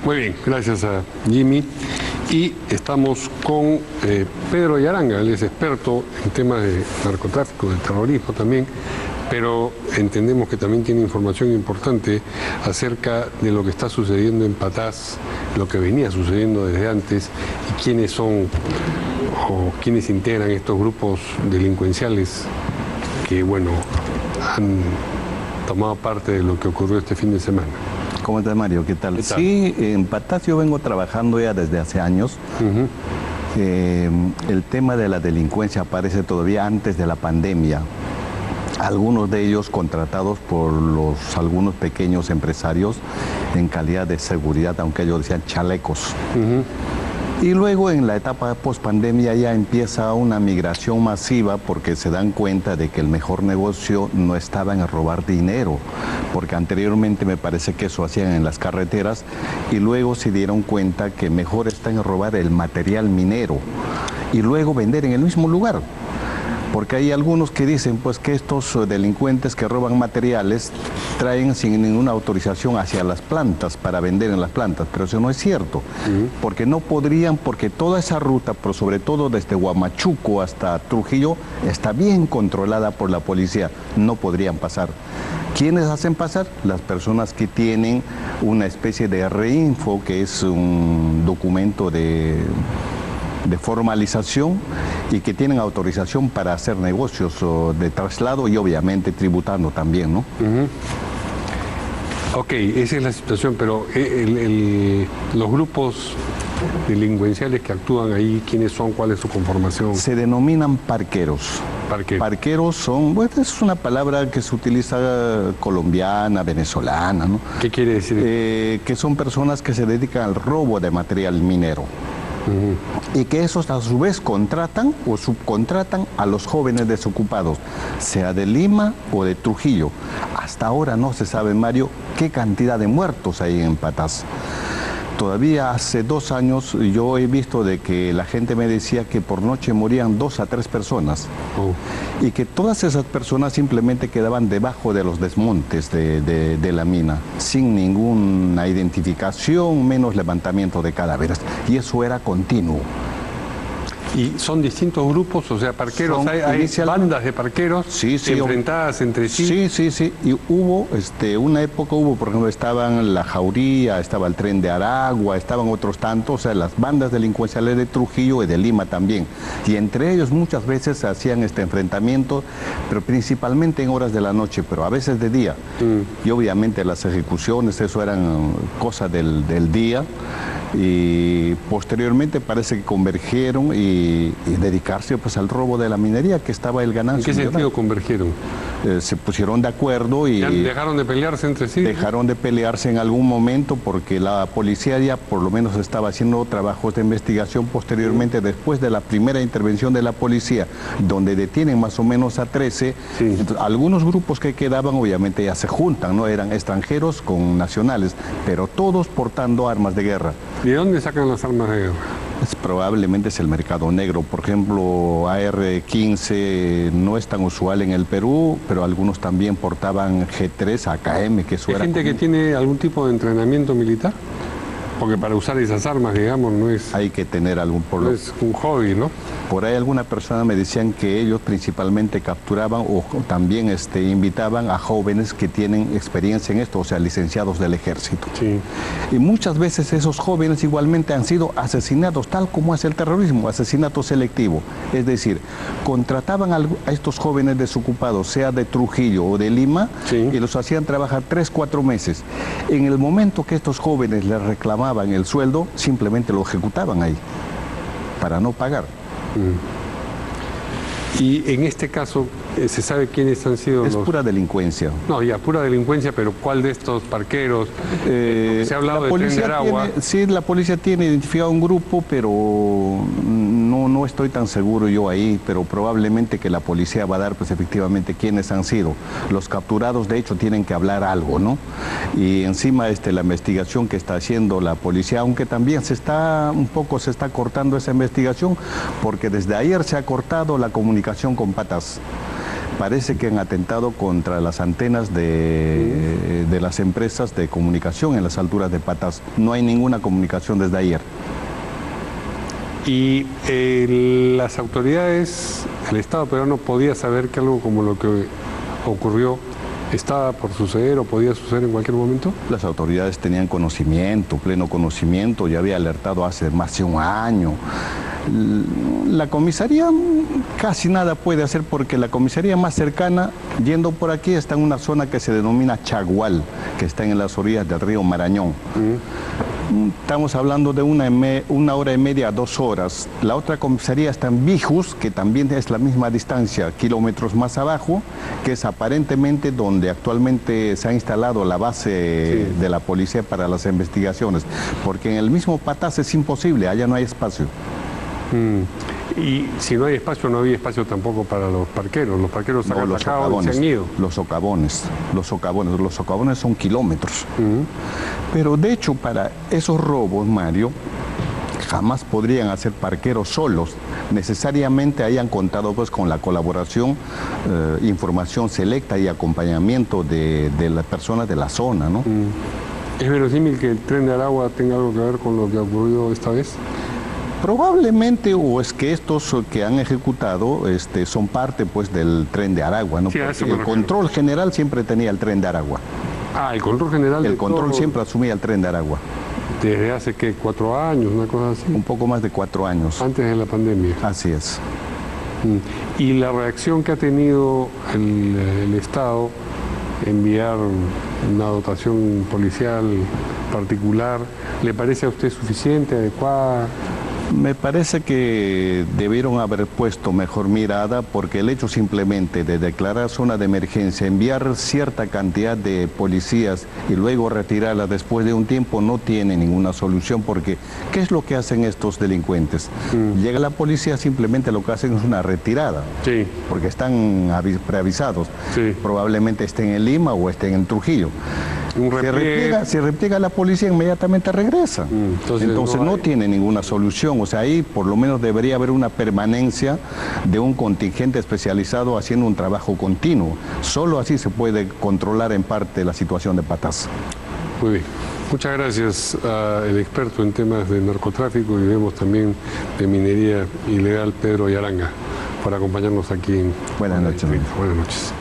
Muy bien, gracias a Jimmy. Y estamos con Pedro Yaranga, él es experto en temas de narcotráfico, de terrorismo también, pero entendemos que también tiene información importante acerca de lo que está sucediendo en Patás, lo que venía sucediendo desde antes y quiénes son o quiénes integran estos grupos delincuenciales que, bueno, han tomado parte de lo que ocurrió este fin de semana. ¿Cómo estás, Mario? ¿Qué tal? Sí, en Patás yo vengo trabajando ya desde hace años. El tema de la delincuencia aparece todavía antes de la pandemia. Algunos de ellos contratados por algunos pequeños empresarios en calidad de seguridad, aunque ellos decían chalecos. Y luego en la etapa post-pandemia ya empieza una migración masiva porque se dan cuenta de que el mejor negocio no estaba en robar dinero, porque anteriormente me parece que eso hacían en las carreteras y luego se dieron cuenta que mejor está en robar el material minero y luego vender en el mismo lugar. Porque hay algunos que dicen pues que estos delincuentes que roban materiales traen sin ninguna autorización hacia las plantas para vender en las plantas, pero eso no es cierto, porque no podrían, porque toda esa ruta, pero sobre todo desde Huamachuco hasta Trujillo, está bien controlada por la policía, no podrían pasar. ¿Quiénes hacen pasar? Las personas que tienen una especie de reinfo, que es un documento de formalización y que tienen autorización para hacer negocios de traslado y obviamente tributando también, ¿no? Ok, esa es la situación, pero los grupos delincuenciales que actúan ahí, ¿quiénes son? ¿Cuál es su conformación? Se denominan parqueros. Parqueros son, bueno, es una palabra que se utiliza colombiana, venezolana, ¿no? ¿Qué quiere decir? Que son personas que se dedican al robo de material minero. Y que esos a su vez contratan o subcontratan a los jóvenes desocupados, sea de Lima o de Trujillo. Hasta ahora no se sabe, Mario, qué cantidad de muertos hay en Patás. Todavía hace 2 años yo he visto de que la gente me decía que por noche morían 2 a 3 personas y que todas esas personas simplemente quedaban debajo de los desmontes de la mina, sin ninguna identificación, menos levantamiento de cadáveres, y eso era continuo. ¿Y son distintos grupos? O sea, parqueros, hay bandas de parqueros enfrentadas entre sí. Sí. Y hubo, una época por ejemplo, estaban la Jauría, estaba el Tren de Aragua, estaban otros tantos, o sea, las bandas delincuenciales de Trujillo y de Lima también. Y entre ellos muchas veces hacían este enfrentamiento, pero principalmente en horas de la noche, pero a veces de día. Y obviamente las ejecuciones, eso eran cosas del día. Y posteriormente parece que convergieron y dedicarse pues al robo de la minería, que estaba el ganancia. ¿En qué sentido convergieron? Se pusieron de acuerdo y... ¿Dejaron de pelearse entre sí? Dejaron de pelearse en algún momento porque la policía ya por lo menos estaba haciendo trabajos de investigación posteriormente, después de la primera intervención de la policía, donde detienen más o menos a 13. Entonces, algunos grupos que quedaban obviamente ya se juntan, ¿no? Eran extranjeros con nacionales, pero todos portando armas de guerra. ¿De dónde sacan las armas de guerra? Probablemente es el mercado negro. Por ejemplo, AR-15 no es tan usual en el Perú, pero algunos también portaban G3, AKM, que eso ¿Hay era gente que tiene algún tipo de entrenamiento militar? Porque para usar esas armas, digamos, no es... Hay que tener algún... No es un hobby, ¿no? Por ahí alguna persona me decían que ellos principalmente capturaban o también invitaban a jóvenes que tienen experiencia en esto, o sea, licenciados del ejército. Sí. Y muchas veces esos jóvenes igualmente han sido asesinados, tal como hace el terrorismo, asesinato selectivo. Es decir, contrataban a estos jóvenes desocupados, sea de Trujillo o de Lima, y los hacían trabajar 3, 4 meses. En el momento que estos jóvenes les reclamaban el sueldo, simplemente lo ejecutaban ahí, para no pagar. Y en este caso, ¿se sabe quiénes han sido Es pura delincuencia. No, ya, pura delincuencia, pero ¿cuál de estos parqueros? Se ha hablado de Tren de Aragua. Sí, la policía tiene identificado un grupo, pero no estoy tan seguro yo ahí, pero probablemente que la policía va a dar pues efectivamente quiénes han sido. Los capturados de hecho tienen que hablar algo, ¿no? Y encima la investigación que está haciendo la policía, aunque también se está cortando esa investigación, porque desde ayer se ha cortado la comunicación con Patás. parece que han atentado contra las antenas de las empresas de comunicación en las alturas de Patas. No hay ninguna comunicación desde ayer. Y las autoridades, el Estado peruano podía saber que algo como lo que ocurrió estaba por suceder o podía suceder en cualquier momento. Las autoridades tenían conocimiento, pleno conocimiento, ya había alertado hace más de un año. La comisaría casi nada puede hacer porque la comisaría más cercana, yendo por aquí, está en una zona que se denomina Chagual, que está en las orillas del río Marañón. Estamos hablando de una hora y media a 2 horas. La otra comisaría está en Bijus, que también es la misma distancia, kilómetros más abajo, que es aparentemente donde actualmente se ha instalado la base de la policía para las investigaciones, porque en el mismo Patas es imposible, allá no hay espacio. Y si no hay espacio, no había espacio tampoco para los parqueros. Los parqueros se han atacado y se han ido. Los socavones son kilómetros. Pero de hecho, para esos robos, Mario, jamás podrían hacer parqueros solos. Necesariamente hayan contado pues con la colaboración, información selecta y acompañamiento de las personas de la zona, ¿no? ¿Es verosímil que el Tren de Aragua tenga algo que ver con lo que ha ocurrido esta vez? Probablemente, o es que estos que han ejecutado son parte pues del Tren de Aragua, ¿no? Sí, porque el control general siempre tenía el Tren de Aragua. El control general. El control siempre asumía el Tren de Aragua. Desde hace, ¿qué? 4 años, una cosa así. Un poco más de 4 años. Antes de la pandemia. Así es. Y la reacción que ha tenido el Estado, enviar una dotación policial particular, ¿le parece a usted suficiente, adecuada? Me parece que debieron haber puesto mejor mirada, porque el hecho simplemente de declarar zona de emergencia, enviar cierta cantidad de policías y luego retirarla después de un tiempo no tiene ninguna solución, porque ¿qué es lo que hacen estos delincuentes? Llega la policía, simplemente lo que hacen es una retirada, porque están preavisados. Probablemente estén en Lima o estén en Trujillo. Se repliega la policía, inmediatamente regresa. Entonces no tiene ninguna solución. O sea, ahí por lo menos debería haber una permanencia de un contingente especializado haciendo un trabajo continuo. Solo así se puede controlar en parte la situación de Patas. Muy bien. Muchas gracias al experto en temas de narcotráfico y vemos también de minería ilegal, Pedro Yaranga, por acompañarnos aquí en... Buenas noches. Buenas noches.